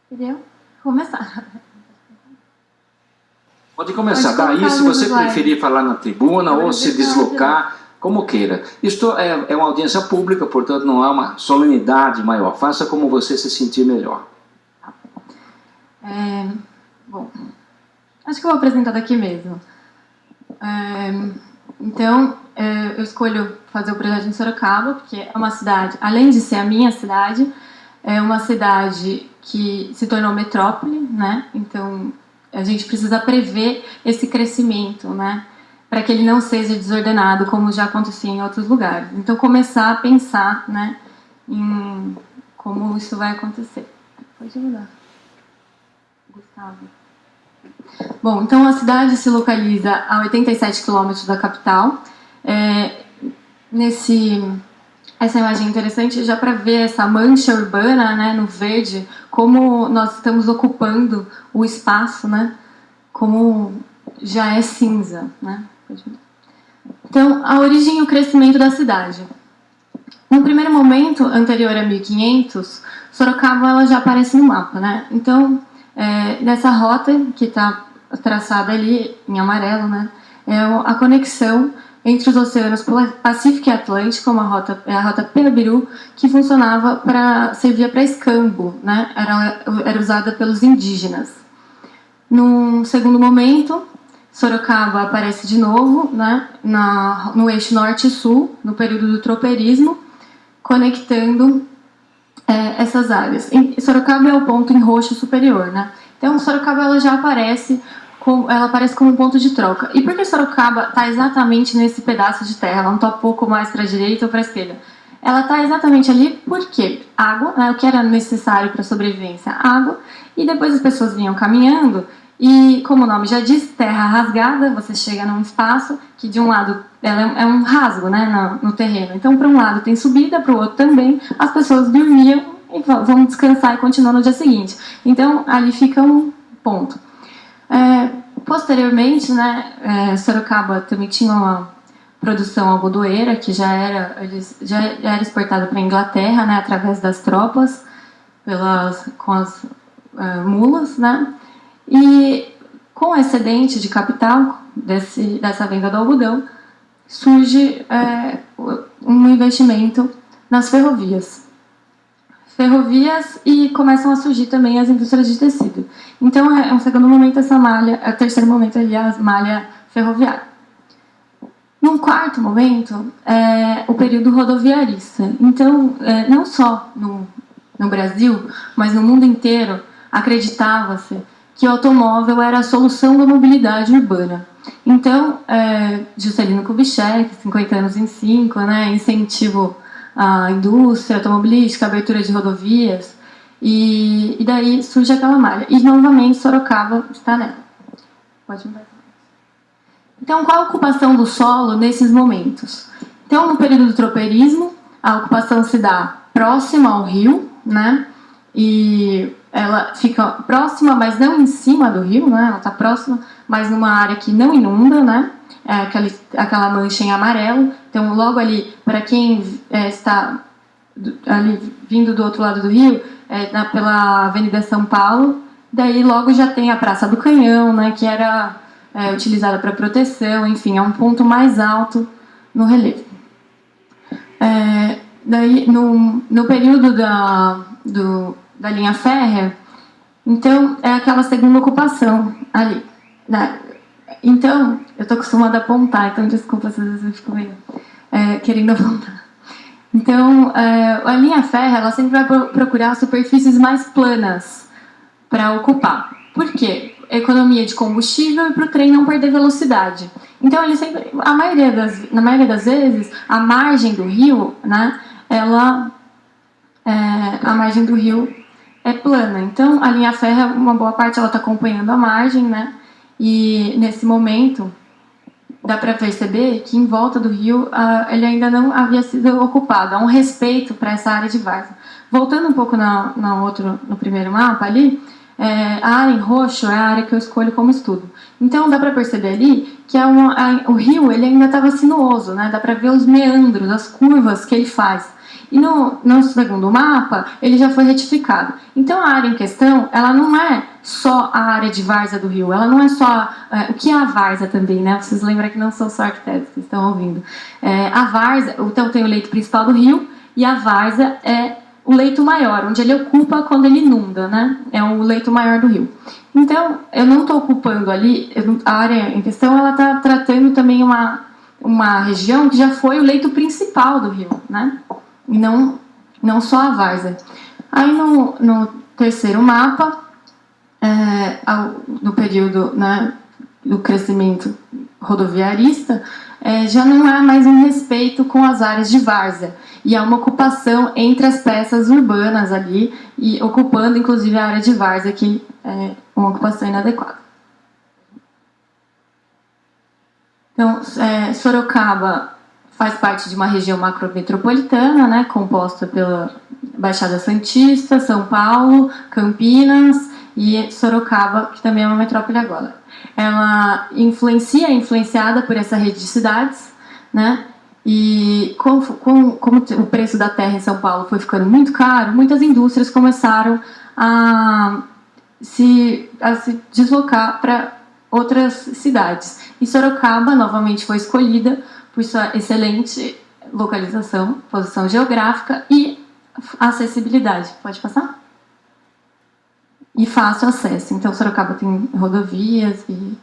Queria começar. Pode começar. Pode Daí, colocar se nos você slides. preferir falar na tribuna ou se deslocar, como queira. Isto é uma audiência pública, portanto não há uma solenidade maior. Faça como você se sentir melhor. Bom, acho que eu vou apresentar daqui mesmo. Então, eu escolho fazer o projeto em Sorocaba, porque é uma cidade, além de ser a minha cidade, é uma cidade que se tornou metrópole, né? Então, a gente precisa prever esse crescimento, né? Para que ele não seja desordenado, como já acontecia em outros lugares. Então, começar a pensar, né, em como isso vai acontecer. Pode mudar. Gustavo. Bom, então a cidade se localiza a 87 quilômetros da capital. Essa imagem é interessante já para ver essa mancha urbana, né, no verde, como nós estamos ocupando o espaço, né, como já é cinza, né. Então, a origem e o crescimento da cidade. No primeiro momento, anterior a 1500, Sorocaba ela já aparece no mapa, né. Então, nessa rota que está traçada ali em amarelo, né, é a conexão entre os oceanos Pacífico e Atlântico, a rota Pirabiru, que funcionava servia para escambo, né, era usada pelos indígenas. Num segundo momento, Sorocaba aparece de novo, né, no eixo norte e sul, no período do tropeirismo, conectando essas áreas. Sorocaba é o ponto em roxo superior, né? Então, Sorocaba ela já aparece como um ponto de troca. E por que Sorocaba está exatamente nesse pedaço de terra? Ela não está um pouco mais para a direita ou para a esquerda? Ela está exatamente ali porque água, né, o que era necessário para a sobrevivência, água, e depois as pessoas vinham caminhando, e como o nome já diz, terra rasgada, você chega num espaço que de um lado ela é um rasgo, né, no terreno. Então, para um lado tem subida, para o outro também, as pessoas dormiam e vão descansar e continuar no dia seguinte. Então, ali fica um ponto. Posteriormente, né, Sorocaba também tinha uma produção algodoeira que já era exportada para a Inglaterra, né, através das tropas, com as mulas, né, e com o excedente de capital dessa venda do algodão, surge um investimento nas ferrovias. E começam a surgir também as indústrias de tecido. Então, é um segundo momento essa malha, o terceiro momento ali, a malha ferroviária. Num quarto momento, o período rodoviarista. Então, não só no Brasil, mas no mundo inteiro, acreditava-se que o automóvel era a solução da mobilidade urbana. Então, Juscelino Kubitschek, 50 anos em 5, né, incentivo à indústria automobilística, abertura de rodovias, e daí surge aquela malha. E, novamente, Sorocaba está nela. Pode mudar. Então, qual a ocupação do solo nesses momentos? Então, no período do tropeirismo, a ocupação se dá próxima ao rio, né? E ela fica próxima, mas não em cima do rio, né? Ela está próxima, mas numa área que não inunda, né? Aquela mancha em amarelo. Então, logo ali, para quem está ali vindo do outro lado do rio, pela Avenida São Paulo, daí logo já tem a Praça do Canhão, né? Que era utilizada para proteção, enfim, é um ponto mais alto no relevo. Daí, no período da linha férrea, então, é aquela segunda ocupação ali. Né? Então, eu estou acostumada a apontar, então desculpa se às vezes eu fico meio querendo apontar. Então, a linha férrea, ela sempre vai procurar superfícies mais planas para ocupar. Por quê? Economia de combustível e para o trem não perder velocidade. Então, ele sempre, na maioria das vezes, a margem do rio, né, a margem do rio é plana. Então, a linha férrea, uma boa parte, ela está acompanhando a margem, né, e nesse momento dá para perceber que em volta do rio ele ainda não havia sido ocupado. Há um respeito para essa área de várzea. Voltando um pouco no primeiro mapa ali, a área em roxo é a área que eu escolho como estudo. Então, dá para perceber ali que o rio ele ainda estava sinuoso, né? Dá para ver os meandros, as curvas que ele faz. E no segundo mapa, ele já foi retificado. Então, a área em questão, ela não é só a área de várzea do rio, ela não é só... o que é a várzea também, né? Vocês lembram que não são só arquitetos que estão ouvindo. A várzea, então tem o leito principal do rio, e a várzea é o leito maior, onde ele ocupa quando ele inunda, né? É o leito maior do rio. Então, eu não estou ocupando ali, a área em questão, ela está tratando também uma região que já foi o leito principal do rio, né? E não só a várzea. Aí no terceiro mapa, no período, né, do crescimento rodoviarista, já não há mais um respeito com as áreas de várzea. E há uma ocupação entre as peças urbanas ali, e ocupando inclusive a área de várzea, que é uma ocupação inadequada. Então, Sorocaba faz parte de uma região macrometropolitana, né, composta pela Baixada Santista, São Paulo, Campinas e Sorocaba, que também é uma metrópole agora. Ela é influenciada por essa rede de cidades, né? E como o preço da terra em São Paulo foi ficando muito caro, muitas indústrias começaram a se deslocar para outras cidades. E Sorocaba novamente foi escolhida por sua excelente localização, posição geográfica e acessibilidade. Pode passar? E fácil acesso. Então, Sorocaba tem rodovias e...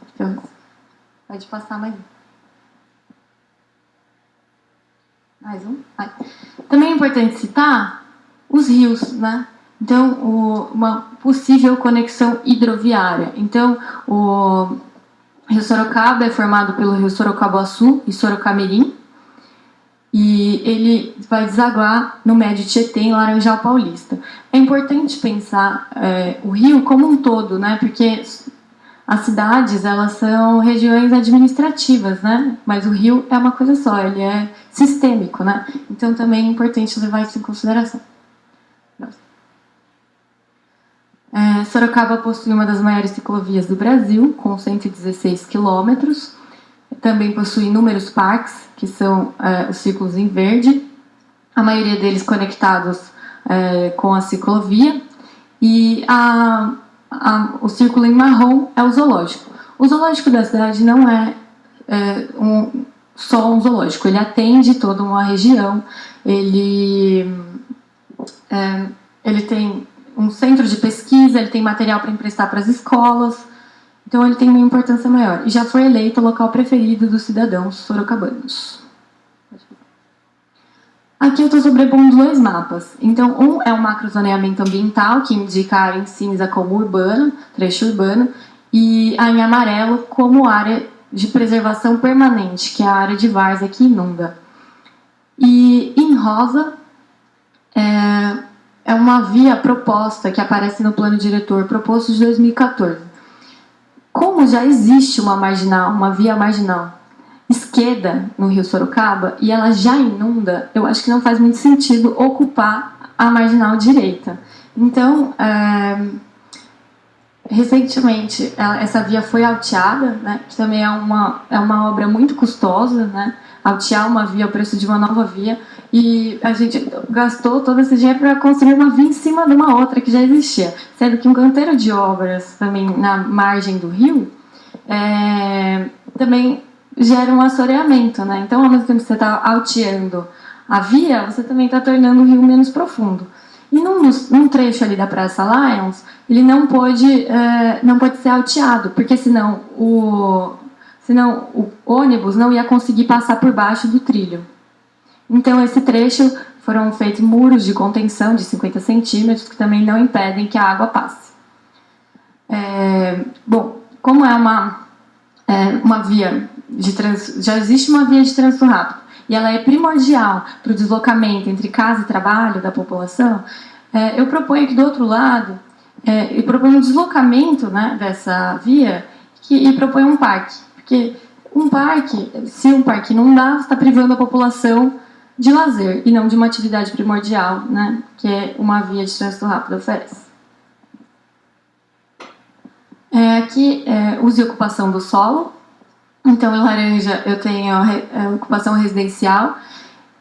Pode passar mais um. Mais um? Também é importante citar os rios, né? Então, uma possível conexão hidroviária. Então, o Rio Sorocaba é formado pelo Rio Sorocabaçu e Sorocamirim, e ele vai desaguar no Médio Tietê, em Laranjal Paulista. É importante pensar o rio como um todo, né? Porque as cidades, elas são regiões administrativas, né? Mas o rio é uma coisa só, ele é sistêmico, né? Então também é importante levar isso em consideração. Sorocaba possui uma das maiores ciclovias do Brasil, com 116 quilômetros. Também possui inúmeros parques, que são os círculos em verde, a maioria deles conectados com a ciclovia. E o círculo em marrom é o zoológico. O zoológico da cidade não é só um zoológico, ele atende toda uma região, ele tem um centro de pesquisa, ele tem material para emprestar para as escolas, então ele tem uma importância maior. E já foi eleito o local preferido dos cidadãos sorocabanos. Aqui eu estou sobrepondo dois mapas. Então, um é o macrozoneamento ambiental, que indica a área em cinza como urbana, trecho urbano, e a em amarelo como área de preservação permanente, que é a área de várzea que inunda. E em rosa é uma via proposta que aparece no plano diretor proposto de 2014. Como já existe uma via marginal esquerda no Rio Sorocaba e ela já inunda, eu acho que não faz muito sentido ocupar a marginal direita. Então, recentemente, essa via foi alteada, né, que também é uma obra muito custosa, né, altear uma via ao preço de uma nova via, e a gente gastou todo esse dinheiro para construir uma via em cima de uma outra que já existia, sendo que um canteiro de obras também na margem do rio também gera um assoreamento, né? Então, ao mesmo tempo que você está alteando a via, você também está tornando o rio menos profundo. E num trecho ali da Praça Lions, ele não pode ser alteado, porque senão o ônibus não ia conseguir passar por baixo do trilho. Então, esse trecho foram feitos muros de contenção de 50 centímetros, que também não impedem que a água passe. Bom, como é uma via já existe uma via de trânsito rápido, e ela é primordial para o deslocamento entre casa e trabalho da população, eu proponho que do outro lado, eu proponho um deslocamento, né, dessa via e proponho um parque. Porque se um parque não dá, você está privando a população de lazer e não de uma atividade primordial, né, que é uma via de trânsito rápido oferece. Aqui, uso e ocupação do solo. Então, em laranja, eu tenho a ocupação residencial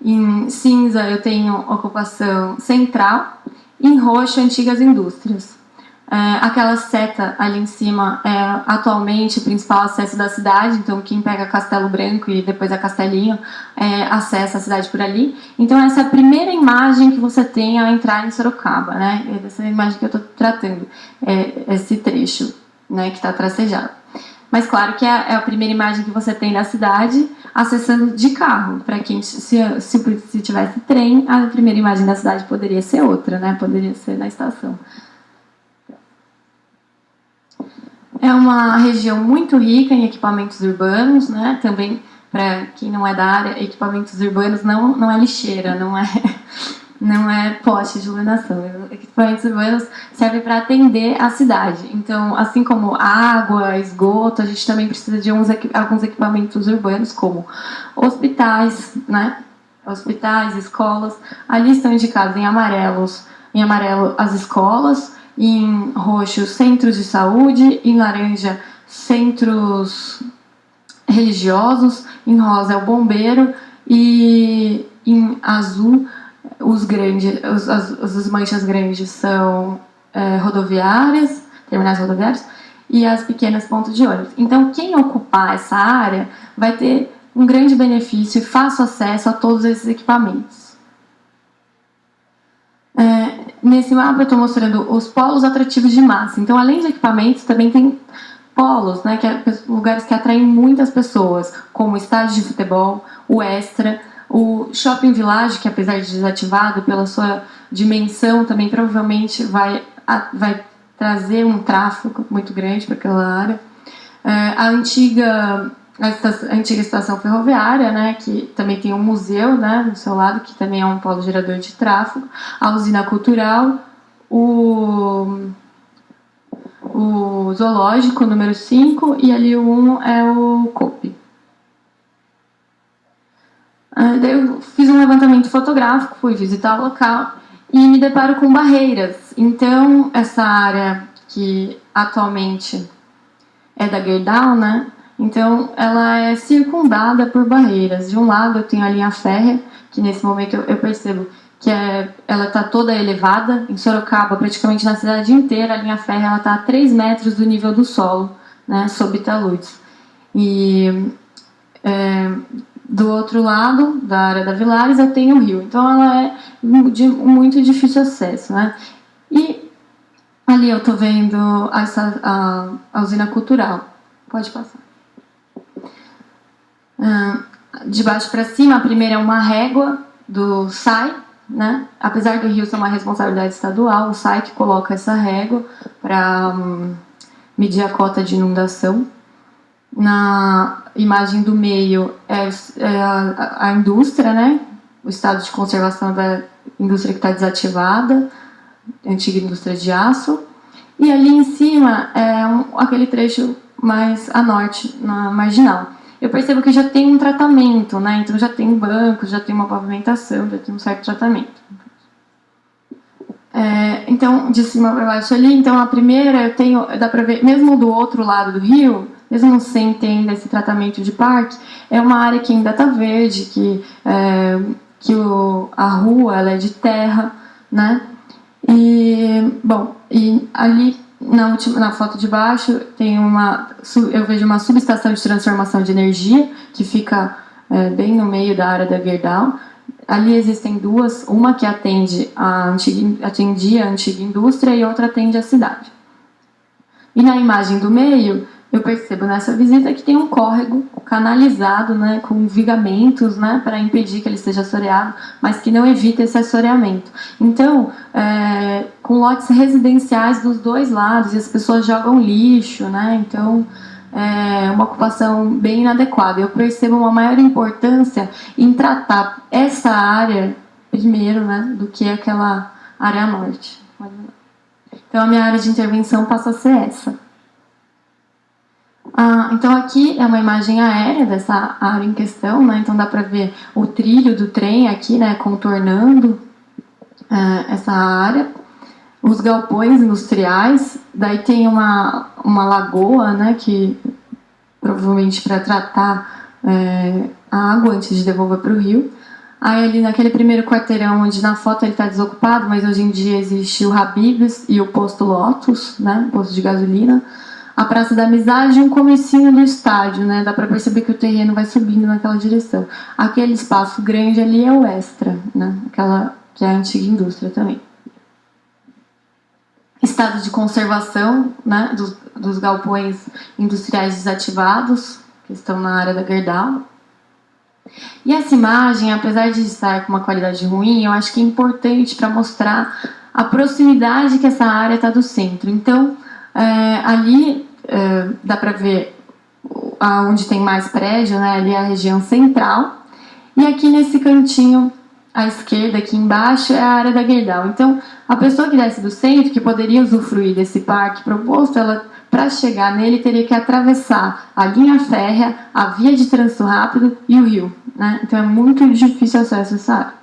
Em cinza eu tenho ocupação central, em roxo antigas indústrias. Aquela seta ali em cima é atualmente o principal acesso da cidade, então quem pega Castelo Branco e depois a Castelinho acessa a cidade por ali. Então essa é a primeira imagem que você tem ao entrar em Sorocaba, né? Essa é a imagem que eu estou tratando, esse trecho, né, que está tracejado. Mas claro que é a primeira imagem que você tem da cidade acessando de carro. Para quem se tivesse trem, a primeira imagem da cidade poderia ser outra, né? Poderia ser na estação. É uma região muito rica em equipamentos urbanos, né? Também, para quem não é da área, equipamentos urbanos não é lixeira, não é poste de iluminação. Equipamentos urbanos servem para atender a cidade. Então, assim como água, esgoto, a gente também precisa de alguns equipamentos urbanos, como hospitais, né? Hospitais, escolas. Ali estão indicados em amarelo as escolas, em roxo centros de saúde, em laranja centros religiosos, em rosa é o bombeiro e em azul as manchas grandes são rodoviárias, terminais rodoviários, e as pequenas pontos de ônibus. Então, quem ocupar essa área vai ter um grande benefício e fácil acesso a todos esses equipamentos. Nesse mapa eu estou mostrando os polos atrativos de massa. Então, além de equipamentos, também tem polos, né, lugares que atraem muitas pessoas, como o estádio de futebol, o Extra, o Shopping Village, que apesar de desativado pela sua dimensão, também provavelmente vai trazer um tráfego muito grande para aquela área. A antiga estação ferroviária, né, que também tem um museu, né, do seu lado, que também é um polo gerador de tráfego, a usina cultural, o zoológico número 5 e ali o 1 é o COPE. Daí eu fiz um levantamento fotográfico, fui visitar o local e me deparo com barreiras. Então, essa área que atualmente é da Gerdau, né? Então, ela é circundada por barreiras. De um lado, eu tenho a linha férrea, que nesse momento eu percebo que ela está toda elevada. Em Sorocaba, praticamente na cidade inteira, a linha férrea está a 3 metros do nível do solo, né, sob taludes. E do outro lado, da área da Vilares, eu tenho o rio. Então, ela é de muito difícil acesso, né? E ali eu estou vendo a usina cultural. Pode passar. De baixo para cima, a primeira é uma régua do SAI, né? Apesar do rio ser uma responsabilidade estadual, o SAI que coloca essa régua para medir a cota de inundação. Na imagem do meio é a indústria, né? O estado de conservação da indústria que está desativada, antiga indústria de aço. E ali em cima é aquele trecho mais a norte, na marginal. Eu percebo que já tem um tratamento, né? Então já tem bancos, já tem uma pavimentação, já tem um certo tratamento. Então, de cima para baixo ali, então a primeira dá para ver, mesmo do outro lado do rio, mesmo sem ter esse tratamento de parque, é uma área que ainda está verde, que a rua ela é de terra, né? E, bom, e ali na foto de baixo eu vejo uma subestação de transformação de energia que fica bem no meio da área da Gerdau. Ali existem duas, uma que atendia a antiga indústria e outra atende a cidade. E na imagem do meio, eu percebo nessa visita que tem um córrego canalizado, né, com vigamentos, né, para impedir que ele seja assoreado, mas que não evita esse assoreamento. Então, com lotes residenciais dos dois lados, e as pessoas jogam lixo, né, então é uma ocupação bem inadequada. Eu percebo uma maior importância em tratar essa área primeiro, né, do que aquela área norte. Então, a minha área de intervenção passa a ser essa. Então aqui é uma imagem aérea dessa área em questão, né? Então dá para ver o trilho do trem aqui, né, contornando essa área, os galpões industriais, daí tem uma lagoa, né, que provavelmente para tratar a água antes de devolver para o rio, Aí ali naquele primeiro quarteirão, onde na foto ele está desocupado, mas hoje em dia existe o Habib's e o posto Lotus, né, posto de gasolina, a Praça da Amizade e um comecinho do estádio, né, dá para perceber que o terreno vai subindo naquela direção. Aquele espaço grande ali é o Extra, né, aquela que é a antiga indústria também. Estado de conservação, né, dos galpões industriais desativados, que estão na área da Gerdau. E essa imagem, apesar de estar com uma qualidade ruim, eu acho que é importante para mostrar a proximidade que essa área está do centro. Então, ali dá para ver onde tem mais prédio, né, ali é a região central. E aqui nesse cantinho à esquerda, aqui embaixo, é a área da Gerdau. Então, a pessoa que desce do centro, que poderia usufruir desse parque proposto, ela, para chegar nele, teria que atravessar a linha férrea, a via de trânsito rápido e o rio, né? Então, é muito difícil acesso a essa área.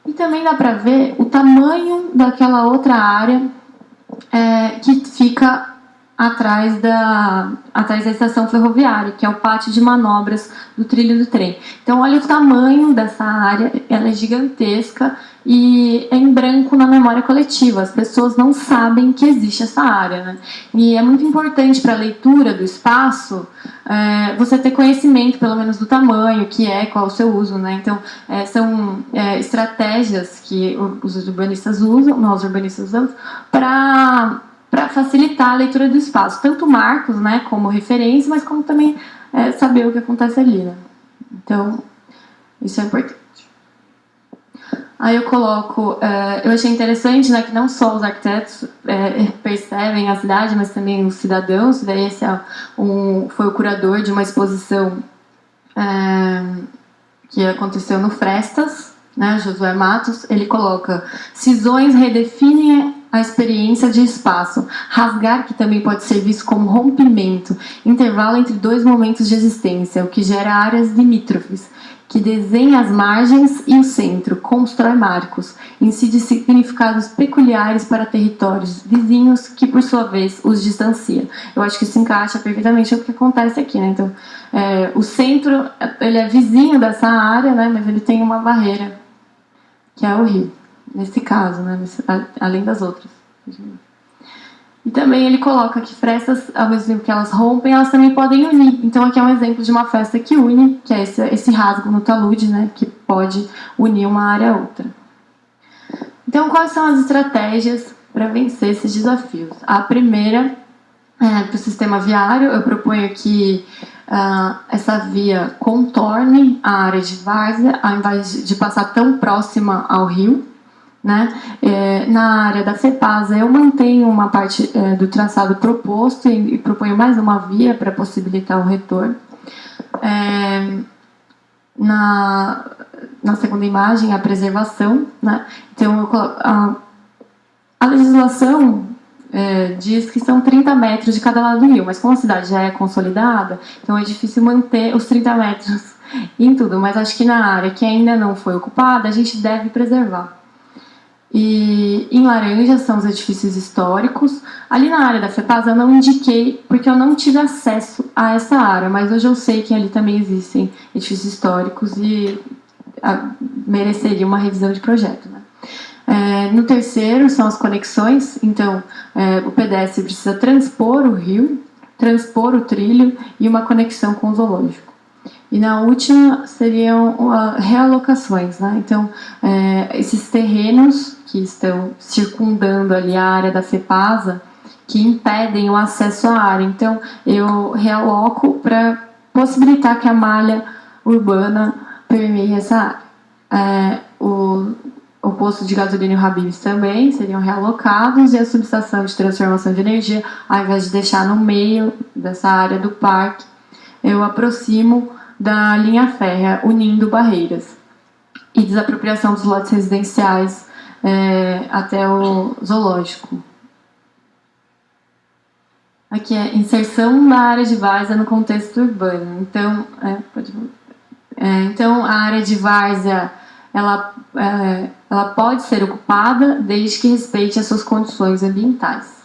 E também dá para ver o tamanho daquela outra área que fica atrás da estação ferroviária, que é o pátio de manobras do trilho do trem. Então, olha o tamanho dessa área, ela é gigantesca e é em branco na memória coletiva. As pessoas não sabem que existe essa área, né? E é muito importante para a leitura do espaço você ter conhecimento, pelo menos, do tamanho, qual o seu uso, né? Então, são estratégias que os urbanistas usam, nós urbanistas usamos, para facilitar a leitura do espaço, tanto marcos, né, como referência, mas como também saber o que acontece ali, né? Então, isso é importante. Aí eu coloco, eu achei interessante, né, que não só os arquitetos percebem a cidade, mas também os cidadãos. Daí esse foi o curador de uma exposição que aconteceu no Frestas, né, Josué Matos. Ele coloca: cisões redefinem a experiência de espaço. Rasgar, que também pode ser visto como rompimento, intervalo entre dois momentos de existência, o que gera áreas limítrofes, que desenha as margens e o centro, constrói marcos, incide significados peculiares para territórios vizinhos, que por sua vez os distancia. Eu acho que isso encaixa perfeitamente com o que acontece aqui, né? Então, o centro, ele é vizinho dessa área, né? Mas ele tem uma barreira, que é o rio, nesse caso, né? Além das outras. E também ele coloca que festas, ao mesmo tempo que elas rompem, elas também podem unir. Então aqui é um exemplo de uma festa que une, que é esse rasgo no talude, né, que pode unir uma área a outra. Então, quais são as estratégias para vencer esses desafios? A primeira, para o sistema viário, eu proponho que essa via contorne a área de várzea, ao invés de passar tão próxima ao rio, né? Na área da FEPASA, eu mantenho uma parte do traçado proposto e proponho mais uma via para possibilitar o retorno. Na segunda imagem, a preservação, né? Então, a legislação diz que são 30 metros de cada lado do rio, mas como a cidade já é consolidada, então é difícil manter os 30 metros em tudo, mas acho que na área que ainda não foi ocupada, a gente deve preservar. E em laranja são os edifícios históricos. Ali na área da FEPASA eu não indiquei porque eu não tive acesso a essa área, mas hoje eu sei que ali também existem edifícios históricos e mereceria uma revisão de projeto, né? No terceiro são as conexões. Então o pedestre precisa transpor o rio, transpor o trilho e uma conexão com o zoológico. E na última seriam realocações, né? Então esses terrenos que estão circundando ali a área da FEPASA, que impedem o acesso à área. Então, eu realoco para possibilitar que a malha urbana permeie essa área. O posto de gasolina e o Habib's também seriam realocados, e a subestação de transformação de energia, ao invés de deixar no meio dessa área do parque, eu aproximo da linha férrea, unindo barreiras. E desapropriação dos lotes residenciais até o zoológico. Aqui é inserção da área de várzea no contexto urbano. Então, então a área de várzea ela pode ser ocupada desde que respeite as suas condições ambientais.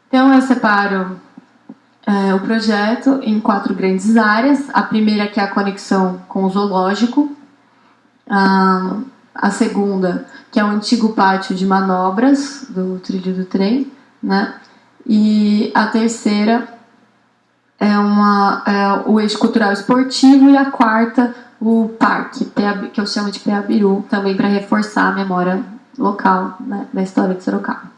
Então eu separo o projeto em 4 grandes áreas. A primeira, que é a conexão com o zoológico, A segunda, que é o antigo pátio de manobras do trilho do trem, né? E a terceira é o eixo cultural esportivo, e a quarta, o parque, que eu chamo de Peabiru, também para reforçar a memória local, né, da história de Sorocaba.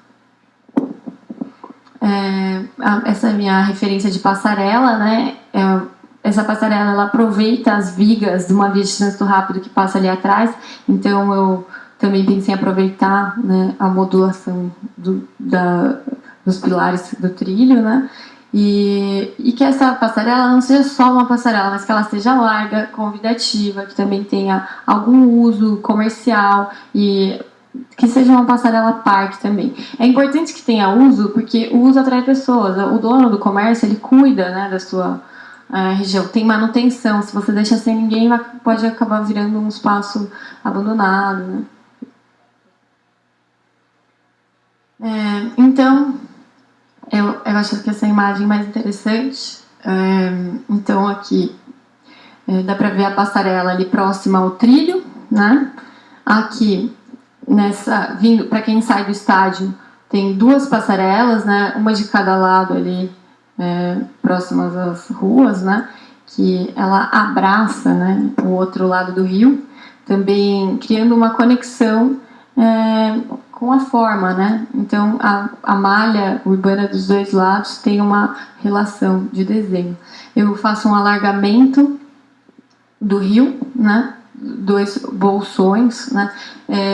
Essa é a minha referência de passarela, né? Essa passarela, ela aproveita as vigas de uma via de trânsito rápido que passa ali atrás, então eu também pensei em aproveitar, né, a modulação dos pilares do trilho, né? E que essa passarela não seja só uma passarela, mas que ela seja larga, convidativa, que também tenha algum uso comercial e que seja uma passarela parque também. É importante que tenha uso, porque o uso atrai pessoas. O dono do comércio, ele cuida, né, da sua região. Tem manutenção. Se você deixa sem ninguém, pode acabar virando um espaço abandonado, né? Então, eu acho que essa imagem é mais interessante. Então, aqui dá para ver a passarela ali próxima ao trilho, né? Aqui, vindo para quem sai do estádio, tem duas passarelas, né? Uma de cada lado ali, próximas às ruas, né? Que ela abraça, né, o outro lado do rio, também criando uma conexão com a forma, né? Então a malha urbana dos dois lados tem uma relação de desenho. Eu faço um alargamento do rio, né? 2 bolsões, né?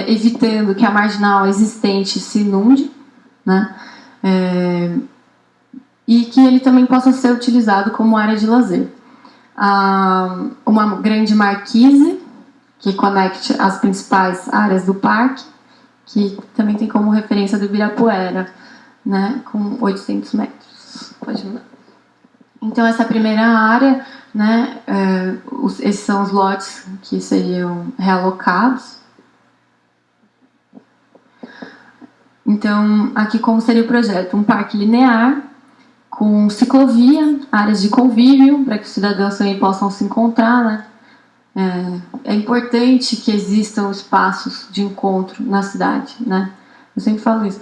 Evitando que a marginal existente se inunde, né? E que ele também possa ser utilizado como área de lazer. Uma grande marquise que conecte as principais áreas do parque, que também tem como referência do Ibirapuera, né, com 800 metros. Pode mudar. Então, essa primeira área, né, esses são os lotes que seriam realocados. Então, aqui como seria o projeto? Um parque linear, com ciclovia, áreas de convívio, para que os cidadãos também possam se encontrar, né? É importante que existam espaços de encontro na cidade, né? Eu sempre falo isso.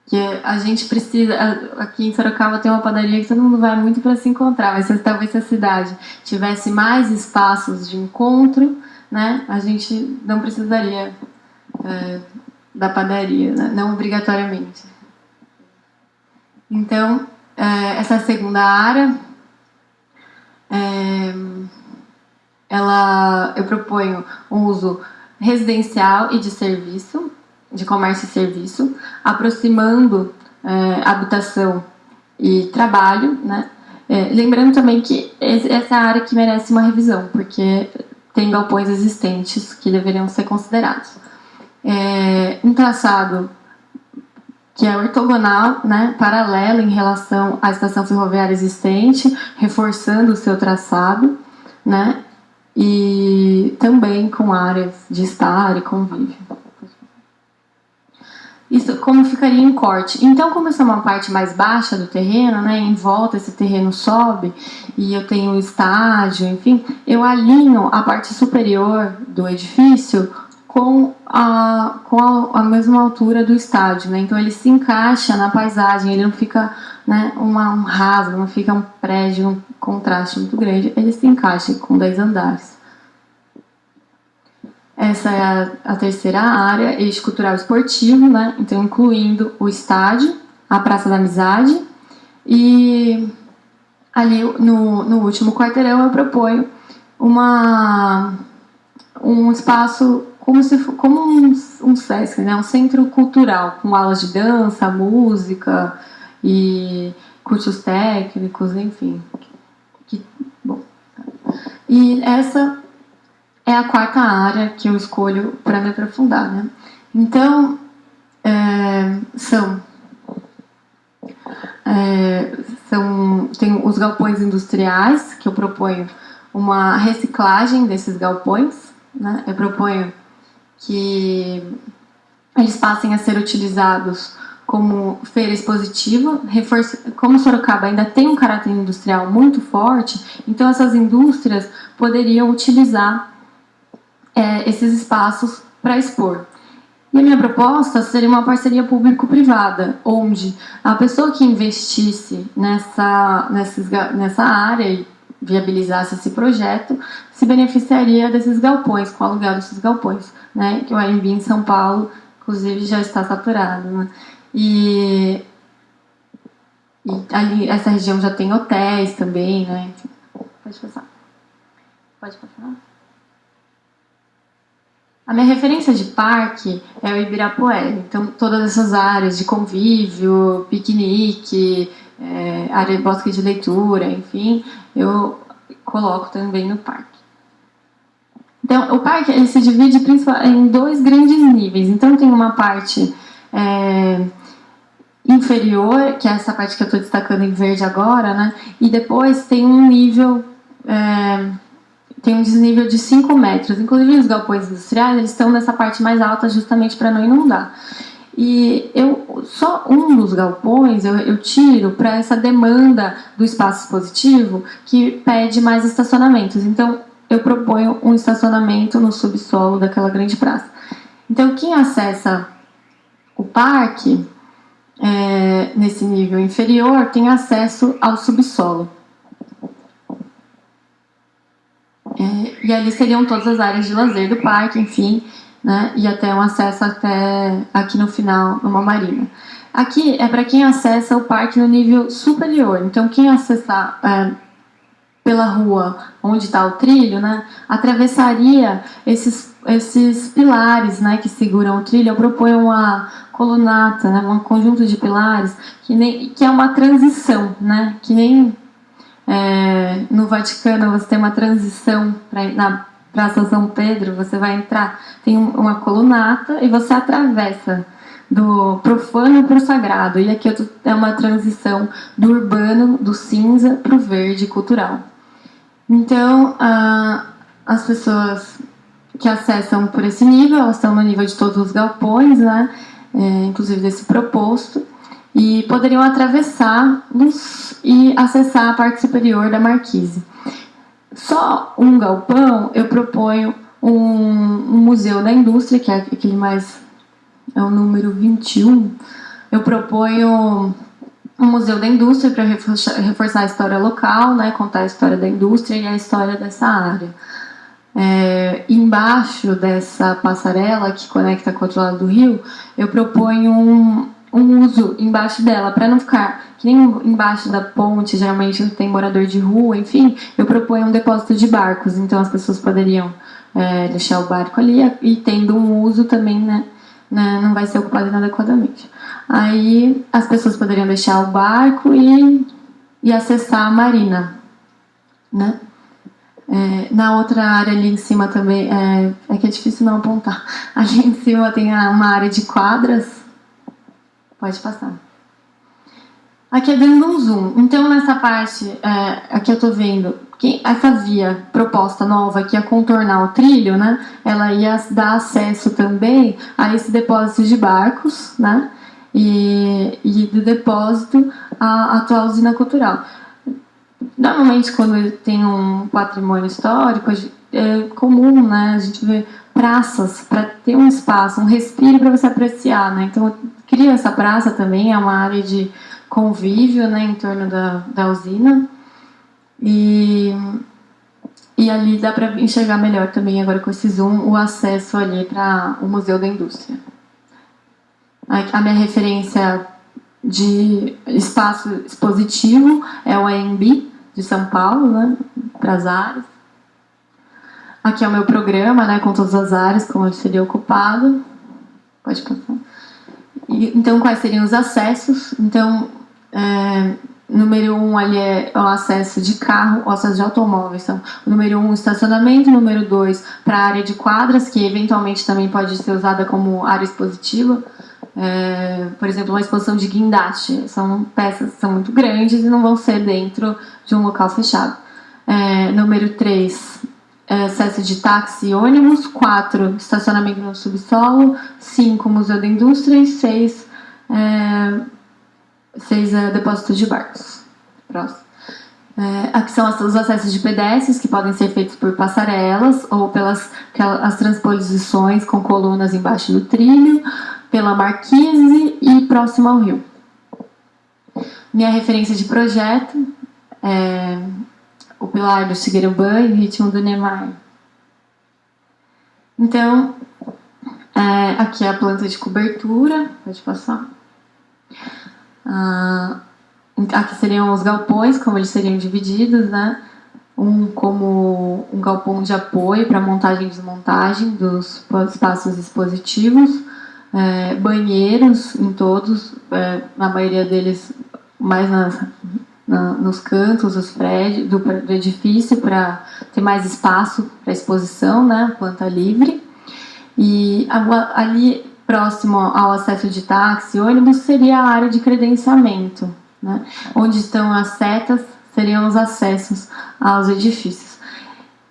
Que a gente precisa... Aqui em Sorocaba tem uma padaria que todo mundo vai muito para se encontrar, mas talvez se a cidade tivesse mais espaços de encontro, né, a gente não precisaria da padaria, né? Não obrigatoriamente. Então, essa segunda área, eu proponho um uso residencial e de serviço, de comércio e serviço, aproximando habitação e trabalho, né? Lembrando também que essa é a área que merece uma revisão, porque tem galpões existentes que deveriam ser considerados. Um traçado que é ortogonal, né, paralelo em relação à estação ferroviária existente, reforçando o seu traçado, né, e também com áreas de estar e convívio. Isso como ficaria em corte. Então, como essa é uma parte mais baixa do terreno, né, em volta esse terreno sobe e eu tenho um estádio, enfim, eu alinho a parte superior do edifício com a mesma altura do estádio, né? Então ele se encaixa na paisagem, ele não fica, né, um rasgo, não fica um prédio, um contraste muito grande, ele se encaixa com 10 andares. Essa é a terceira área, eixo cultural esportivo, né? Então incluindo o estádio, a Praça da Amizade, e ali no último quarteirão eu proponho um espaço como um SESC, né? Um centro cultural, com aulas de dança, música e cursos técnicos, enfim. Bom. E essa é a quarta área que eu escolho para me aprofundar, né? Então, tem os galpões industriais, que eu proponho uma reciclagem desses galpões, né? Eu proponho que eles passem a ser utilizados como feira expositiva, como Sorocaba ainda tem um caráter industrial muito forte, então essas indústrias poderiam utilizar esses espaços para expor. E a minha proposta seria uma parceria público-privada, onde a pessoa que investisse nessa área e viabilizasse esse projeto se beneficiaria desses galpões, com o aluguel desses galpões, né? Que o Airbnb em São Paulo, inclusive, já está saturado, né? E ali, essa região já tem hotéis também, né? Enfim, pode passar. Pode passar. A minha referência de parque é o Ibirapuera. Então, todas essas áreas de convívio, piquenique, área de bosque de leitura, enfim, eu coloco também no parque. Então, o parque ele se divide em 2 grandes níveis. Então, tem uma parte inferior, que é essa parte que eu estou destacando em verde agora, né? E depois tem um nível... tem um desnível de 5 metros. Inclusive, os galpões industriais eles estão nessa parte mais alta justamente para não inundar. E só um dos galpões eu tiro para essa demanda do espaço expositivo que pede mais estacionamentos. Então, eu proponho um estacionamento no subsolo daquela grande praça. Então, quem acessa o parque, nesse nível inferior, tem acesso ao subsolo. E ali seriam todas as áreas de lazer do parque, enfim, né, e até um acesso até aqui no final, numa marina. Aqui é para quem acessa o parque no nível superior. Então, quem acessar pela rua onde está o trilho, né, atravessaria esses pilares, né, que seguram o trilho. Eu proponho uma colunata, né, um conjunto de pilares que é uma transição, né, que nem no Vaticano você tem uma transição na Praça São Pedro, você vai entrar, tem uma colunata e você atravessa do profano para o sagrado. E aqui é uma transição do urbano, do cinza para o verde cultural. Então, as pessoas que acessam por esse nível, elas estão no nível de todos os galpões, né? Inclusive desse proposto, e poderiam atravessar-los e acessar a parte superior da marquise. Só um galpão, eu proponho um museu da indústria, que é aquele mais... é o número 21. Eu proponho um museu da indústria para reforçar a história local, né, contar a história da indústria e a história dessa área. Embaixo dessa passarela que conecta com o outro lado do rio, eu proponho um uso embaixo dela, para não ficar que nem embaixo da ponte, geralmente tem morador de rua, enfim, eu proponho um depósito de barcos, então as pessoas poderiam deixar o barco ali e tendo um uso também, né, não vai ser ocupado inadequadamente. Aí as pessoas poderiam deixar o barco e acessar a marina, né? Na outra área ali em cima também, que é difícil não apontar, ali em cima tem uma área de quadras. Pode passar. Aqui é dando um zoom. Então, nessa parte, aqui eu estou vendo que essa via proposta nova que ia contornar o trilho, né? Ela ia dar acesso também a esse depósito de barcos, né? E do depósito à atual usina cultural. Normalmente, quando tem um patrimônio histórico, é comum, né? A gente vê praças para ter um espaço, um respiro para você apreciar, né? Então, cria essa praça também, é uma área de convívio, né, em torno da usina. E ali dá para enxergar melhor também, agora com esse zoom, o acesso ali para o Museu da Indústria. A minha referência de espaço expositivo é o AMB de São Paulo, né, para as áreas. Aqui é o meu programa, né, com todas as áreas, como ele seria ocupado. Pode passar. Então, quais seriam os acessos? Então, número 1 ali é o acesso de carro, o acesso de automóveis. Então, o número 1, estacionamento. Número 2, para a área de quadras, que eventualmente também pode ser usada como área expositiva. Por exemplo, uma exposição de guindaste. São peças que são muito grandes e não vão ser dentro de um local fechado. Número 3, acesso de táxi e ônibus. 4, estacionamento no subsolo. 5, Museu da Indústria. E 6, depósito de barcos. Próximo. Aqui são os acessos de pedestres, que podem ser feitos por passarelas ou pelas as transposições com colunas embaixo do trilho, pela marquise e próximo ao rio. Minha referência de projeto é o Pilar do Shigeru Ban e o Ritmo do Niemeyer. Então, aqui é a planta de cobertura, pode passar. Aqui seriam os galpões, como eles seriam divididos, né? Como um galpão de apoio para montagem e desmontagem dos espaços expositivos, banheiros em todos, na maioria deles mais nos cantos dos prédios, do edifício, para ter mais espaço para exposição, né? Planta livre. E ali próximo ao acesso de táxi e ônibus seria a área de credenciamento, né? Onde estão as setas seriam os acessos aos edifícios.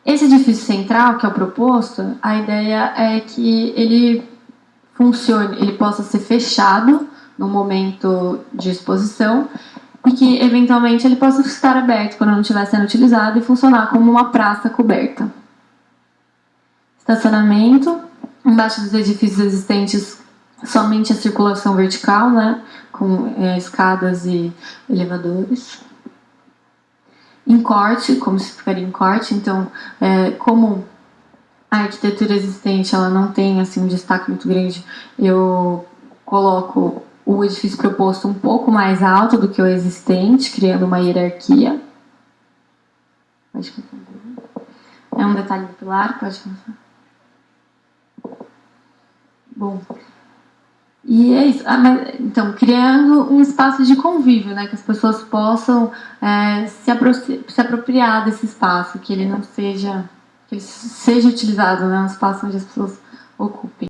Esse edifício central, que é o proposto, a ideia é que ele funcione, ele possa ser fechado no momento de exposição e que eventualmente ele possa estar aberto quando não estiver sendo utilizado e funcionar como uma praça coberta. Estacionamento. Embaixo dos edifícios existentes, somente a circulação vertical, né, com escadas e elevadores. Em corte, como se ficaria em corte, então, como a arquitetura existente ela não tem assim, um destaque muito grande, eu coloco o edifício proposto um pouco mais alto do que o existente, criando uma hierarquia. É um detalhe do pilar, pode começar. Bom, e é isso. Então, criando um espaço de convívio, né, que as pessoas possam se apropriar desse espaço, que ele não seja, que ele seja utilizado, né, um espaço onde as pessoas ocupem.